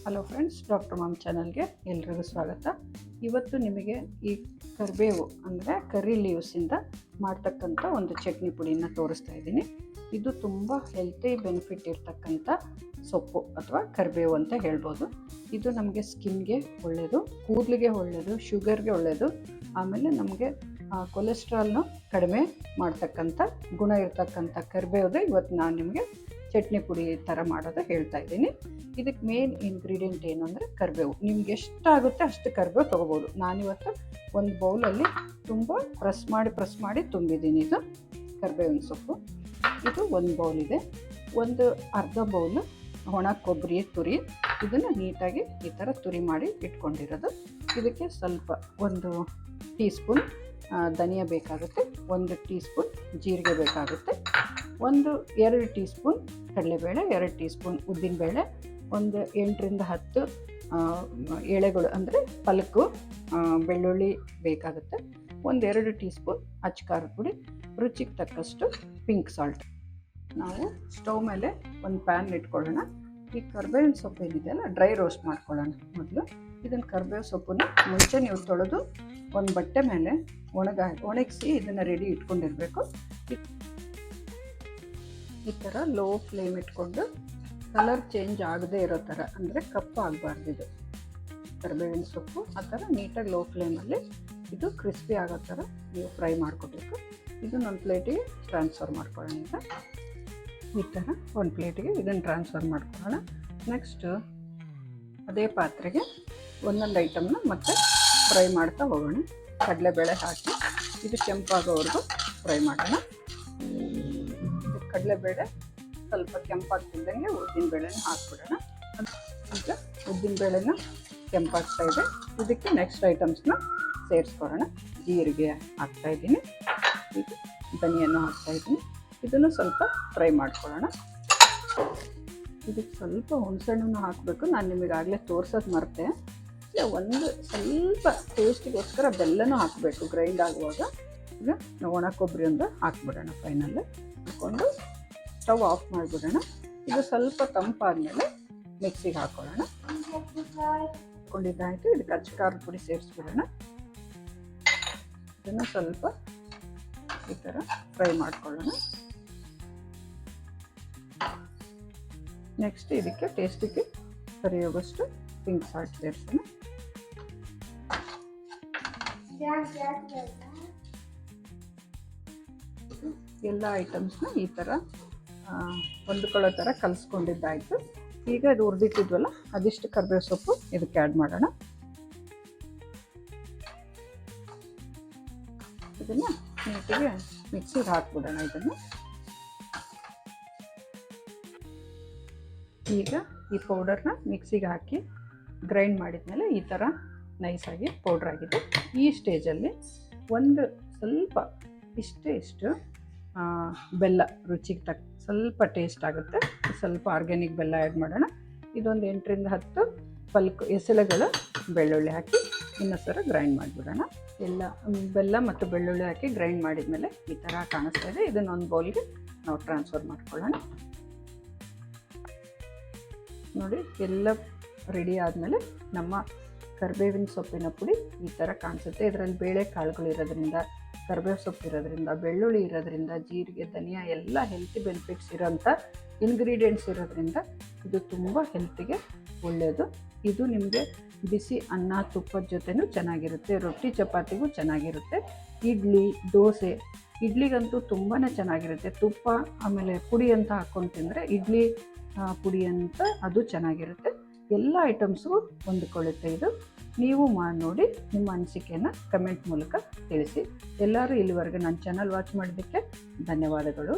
Hello friends, doctor ma'am ಚಾನಲ್ಗೆ ಎಲ್ರಿಗೂ ಸ್ವಾಗತ. ಇವತ್ತು ನಿಮಗೆ ಈ ಕರಿಬೇವು ಅಂದರೆ ಕರಿ ಲೀವ್ಸಿಂದ ಮಾಡ್ತಕ್ಕಂಥ ಒಂದು ಚಟ್ನಿ ಪುಡಿನ ತೋರಿಸ್ತಾ ಇದ್ದೀನಿ. ಇದು ತುಂಬ ಹೆಲ್ತಿ ಬೆನಿಫಿಟ್ ಇರ್ತಕ್ಕಂಥ ಸೊಪ್ಪು ಅಥವಾ ಕರಿಬೇವು ಅಂತ ಹೇಳ್ಬೋದು. ಇದು ನಮಗೆ ಸ್ಕಿನ್ಗೆ ಒಳ್ಳೆಯದು, ಕೂದಲಿಗೆ ಒಳ್ಳೆಯದು, ಶುಗರ್ಗೆ ಒಳ್ಳೆಯದು, ಆಮೇಲೆ ನಮಗೆ ಕೊಲೆಸ್ಟ್ರಾಲ್ನ ಕಡಿಮೆ ಮಾಡ್ತಕ್ಕಂಥ ಗುಣ ಇರ್ತಕ್ಕಂಥ ಕರಿಬೇವು ಇವತ್ತು ನಾನು ನಿಮಗೆ ಚಟ್ನಿ ಪುಡಿ ಥರ ಮಾಡೋದು ಹೇಳ್ತಾ ಇದ್ದೀನಿ. ಇದಕ್ಕೆ ಮೇನ್ ಇಂಗ್ರೀಡಿಯೆಂಟ್ ಏನು ಅಂದರೆ ಕರಿಬೇವು. ನಿಮ್ಗೆ ಎಷ್ಟಾಗುತ್ತೆ ಅಷ್ಟು ಕರಿಬೇವು ತೊಗೋಬೋದು. ನಾನಿವತ್ತು ಒಂದು ಬೌಲಲ್ಲಿ ತುಂಬ ಪ್ರೆಸ್ ಮಾಡಿ ತುಂಬಿದ್ದೀನಿ. ಇದು ಕರಿಬೇವಿನ ಸೊಪ್ಪು. ಇದು ಒಂದು ಬೌಲಿದೆ. ಒಂದು ಅರ್ಧ ಬೌಲು ಒಣ ಕೊಬ್ಬರಿ ತುರಿ, ಇದನ್ನು ನೀಟಾಗಿ ಈ ಥರ ತುರಿ ಮಾಡಿ ಇಟ್ಕೊಂಡಿರೋದು. ಇದಕ್ಕೆ ಸ್ವಲ್ಪ ಒಂದು ಟೀ ಸ್ಪೂನ್ ಧನಿಯಾ ಬೇಕಾಗುತ್ತೆ, 1 ಟೀ ಸ್ಪೂನ್ ಜೀರಿಗೆ ಬೇಕಾಗುತ್ತೆ, 2 ಟೀ ಸ್ಪೂನ್ ಕಡಲೆಬೇಳೆ, 2 ಟೀ ಸ್ಪೂನ್ ಉದ್ದಿನಬೇಳೆ, ಒಂದು 8 ರಿಂದ 10 ಎಳೆಗಳು ಅಂದರೆ ಪಲ್ಕು ಬೆಳ್ಳುಳ್ಳಿ ಬೇಕಾಗುತ್ತೆ, 2 ಟೀ ಸ್ಪೂನ್ ಅಚ್ಚ ಖಾರದ ಪುಡಿ, ರುಚಿಗೆ ತಕ್ಕಷ್ಟು ಪಿಂಕ್ ಸಾಲ್ಟ್. ನಾವು ಸ್ಟವ್ ಮೇಲೆ ಒಂದು ಪ್ಯಾನ್ ಇಟ್ಕೊಳ್ಳೋಣ. ಈ ಕರಿಬೇವಿನ ಸೊಪ್ಪು ಏನಿದೆಯಲ್ಲ ಡ್ರೈ ರೋಸ್ಟ್ ಮಾಡ್ಕೊಳ್ಳೋಣ. ಮೊದಲು ಇದನ್ನು ಕರಿಬೇವು ಸೊಪ್ಪನ್ನ ಮುಂಚೆ ನೀವು ತೊಳೆದು ಒಂದು ಬಟ್ಟೆ ಮೇಲೆ ಒಣಗಿಸಿ ಇದನ್ನು ರೆಡಿ ಇಟ್ಕೊಂಡಿರಬೇಕು. ಈ ಥರ ಲೋ ಫ್ಲೇಮ್ ಇಟ್ಕೊಂಡು ಕಲರ್ ಚೇಂಜ್ ಆಗದೇ ಇರೋ ಥರ, ಅಂದರೆ ಕಪ್ಪು ಆಗಬಾರ್ದು ಇದು ಕರಿಬೇವಿನ ಸೊಪ್ಪು. ಆ ಥರ ನೀಟಾಗಿ ಲೋ ಫ್ಲೇಮಲ್ಲಿ ಇದು ಕ್ರಿಸ್ಪಿ ಆಗೋ ಥರ ನೀವು ಫ್ರೈ ಮಾಡ್ಕೋಬೇಕು. ಇದನ್ನೊಂದು ಪ್ಲೇಟಿಗೆ ಟ್ರಾನ್ಸ್ಫರ್ ಮಾಡ್ಕೊಳ್ಳೋಣ. ಈ ಥರ ಒಂದು ಪ್ಲೇಟಿಗೆ ಇದನ್ನು ಟ್ರಾನ್ಸ್ಫರ್ ಮಾಡ್ಕೊಳ್ಳೋಣ. ನೆಕ್ಸ್ಟು ಅದೇ ಪಾತ್ರೆಗೆ ಒಂದೊಂದು ಐಟಮ್ನ ಮತ್ತೆ ಫ್ರೈ ಮಾಡ್ತಾ ಹೋಗೋಣ. ಕಡಲೆಬೇಳೆ ಹಾಕಿ ಇದು ಕೆಂಪಾಗೋವರೆಗೂ ಫ್ರೈ ಮಾಡೋಣ. ಕಡಲೆಬೇಳೆ ಸ್ವಲ್ಪ ಕೆಂಪಾಗ್ತಿದ್ದಂಗೆ ಉದ್ದಿನಬೇಳೆನ ಹಾಕ್ಬಿಡೋಣ. ಈಗ ಉದ್ದಿನಬೇಳೆನ ಕೆಂಪಾಗ್ತಾ ಇದೆ. ಇದಕ್ಕೆ ನೆಕ್ಸ್ಟ್ ಐಟಮ್ಸ್ನ ಸೇರಿಸ್ಕೊಳ್ಳೋಣ. ಜೀರಿಗೆ ಹಾಕ್ತಾಯಿದ್ದೀನಿ, ಈಗ ಧನಿಯನ್ನು ಹಾಕ್ತಾಯಿದ್ದೀನಿ. ಇದನ್ನು ಸ್ವಲ್ಪ ಫ್ರೈ ಮಾಡ್ಕೊಳ್ಳೋಣ. ಇದಕ್ಕೆ ಸ್ವಲ್ಪ ಹುಣಸೆಹಣ್ಣನ್ನು ಹಾಕಬೇಕು. ನಾನು ನಿಮಗಾಗಲೇ ತೋರ್ಸೋದು ಮರೆತೆ. ಒಂದು ಸ್ವಲ್ಪ ಟೇಸ್ಟಿಗೋಸ್ಕರ ಬೆಲ್ಲನೂ ಹಾಕಬೇಕು ಗ್ರೈಂಡ್ ಆಗುವಾಗ. ಈಗ ಒಣ ಕೊಬ್ಬರಿ ಒಂದು ಹಾಕ್ಬಿಡೋಣ. ಫೈನಲ್ ಹಾಕ್ಕೊಂಡು ಸ್ಟವ್ ಆಫ್ ಮಾಡಿಬಿಡೋಣ. ಇದು ಸ್ವಲ್ಪ ತಂಪಾದಮೇಲೆ ಮಿಕ್ಸಿಗೆ ಹಾಕ್ಕೊಳ್ಳೋಣ. ಹಾಕ್ಕೊಂಡಿದ್ದಾಯಿತು. ಇದಕ್ಕೆ ಅಚ್ಚ ಖಾರದ ಪುಡಿ ಸೇರಿಸ್ಬಿಡೋಣ. ಇದನ್ನು ಸ್ವಲ್ಪ ಈ ಥರ ಫ್ರೈ ಮಾಡ್ಕೊಳ್ಳೋಣ. ನೆಕ್ಸ್ಟ್ ಇದಕ್ಕೆ ಟೇಸ್ಟಿಗೆ ಸರಿಯೋಗಷ್ಟು ಪಿಂಕ್ ಸಾಲ್ಟ್ ಸೇರಿಸೋಣ. ಎಲ್ಲ ಐಟಮ್ಸ್ನ ಈ ಥರ ಹೊಂದ್ಕೊಳ್ಳೋ ಥರ ಕಲಿಸ್ಕೊಂಡಿದ್ದಾಯಿತು. ಈಗ ಅದು ಹುರಿದಿಟ್ಟಿದ್ವಲ್ಲ ಅದಿಷ್ಟು ಕರಿಬೇವು ಸೊಪ್ಪು ಇದಕ್ಕೆ ಆ್ಯಡ್ ಮಾಡೋಣ. ಇದನ್ನು ನೀಟಿಗೆ ಮಿಕ್ಸಿಗೆ ಹಾಕ್ಬಿಡೋಣ. ಇದನ್ನು ಈಗ ಈ ಪೌಡರ್ನ ಮಿಕ್ಸಿಗೆ ಹಾಕಿ ಗ್ರೈಂಡ್ ಮಾಡಿದ್ಮೇಲೆ ಈ ಥರ ನೈಸಾಗಿ ಪೌಡ್ರ್ ಆಗಿದೆ. ಈ ಸ್ಟೇಜಲ್ಲಿ ಒಂದು ಸ್ವಲ್ಪ ಇಷ್ಟು ಬೆಲ್ಲ, ರುಚಿಗೆ ತಕ್ಕ ಸ್ವಲ್ಪ ಟೇಸ್ಟ್ ಆಗುತ್ತೆ. ಸ್ವಲ್ಪ ಆರ್ಗ್ಯಾನಿಕ್ ಬೆಲ್ಲ ಆ್ಯಡ್ ಮಾಡೋಣ. ಇದೊಂದು 8 ರಿಂದ 10 ಪಲ್ಕು ಎಸಳೆಗಳ ಬೆಳ್ಳುಳ್ಳಿ ಹಾಕಿ ಇನ್ನೊಂದ್ಸಲ ಗ್ರೈಂಡ್ ಮಾಡಿಬಿಡೋಣ. ಎಲ್ಲ ಬೆಲ್ಲ ಮತ್ತು ಬೆಳ್ಳುಳ್ಳಿ ಹಾಕಿ ಗ್ರೈಂಡ್ ಮಾಡಿದ್ಮೇಲೆ ಈ ಥರ ಕಾಣಿಸ್ತಾ ಇದೆ. ಇದನ್ನೊಂದು ಬೌಲ್ಗೆ ನಾವು ಟ್ರಾನ್ಸ್ಫರ್ ಮಾಡ್ಕೊಳ್ಳೋಣ. ನೋಡಿ, ಎಲ್ಲ ರೆಡಿ ಆದಮೇಲೆ ನಮ್ಮ ಕರಿಬೇವಿನ ಸೊಪ್ಪಿನ ಪುಡಿ ಈ ಥರ ಕಾಣಿಸುತ್ತೆ. ಇದರಲ್ಲಿ ಬೇಳೆ ಕಾಳುಗಳಿರೋದ್ರಿಂದ, ಕರಿಬೇವು ಸೊಪ್ಪು ಇರೋದ್ರಿಂದ, ಬೆಳ್ಳುಳ್ಳಿ ಇರೋದ್ರಿಂದ, ಜೀರಿಗೆ, ಧನಿಯಾ ಎಲ್ಲ ಹೆಲ್ತಿ ಬೆನಿಫಿಟ್ಸ್ ಇರೋಂಥ ಇಂಗ್ರೀಡಿಯೆಂಟ್ಸ್ ಇರೋದ್ರಿಂದ ಇದು ತುಂಬ ಹೆಲ್ತಿಗೆ ಒಳ್ಳೆಯದು. ಇದು ನಿಮಗೆ ಬಿಸಿ ಅನ್ನ ತುಪ್ಪದ ಜೊತೆನೂ ಚೆನ್ನಾಗಿರುತ್ತೆ, ರೊಟ್ಟಿ ಚಪಾತಿಗೂ ಚೆನ್ನಾಗಿರುತ್ತೆ, ಇಡ್ಲಿ ದೋಸೆ, ಇಡ್ಲಿಗಂತೂ ತುಂಬಾ ಚೆನ್ನಾಗಿರುತ್ತೆ. ತುಪ್ಪ ಆಮೇಲೆ ಪುಡಿ ಅಂತ ಹಾಕ್ಕೊಂಡು ತಿಂದರೆ ಇಡ್ಲಿ ಪುಡಿ ಅಂತ ಅದು ಚೆನ್ನಾಗಿರುತ್ತೆ. ಎಲ್ಲ ಐಟಮ್ಸ್ಗೂ ಹೊಂದಿಕೊಳ್ಳುತ್ತೆ ಇದು. ನೀವು ಮಾಡಿ ನೋಡಿ, ನಿಮ್ಮ ಅನಿಸಿಕೆಯನ್ನು ಕಮೆಂಟ್ ಮೂಲಕ ತಿಳಿಸಿ. ಎಲ್ಲರೂ ಇಲ್ಲಿವರೆಗೆ ನನ್ನ ಚಾನಲ್ ವಾಚ್ ಮಾಡಿದ್ದಕ್ಕೆ ಧನ್ಯವಾದಗಳು.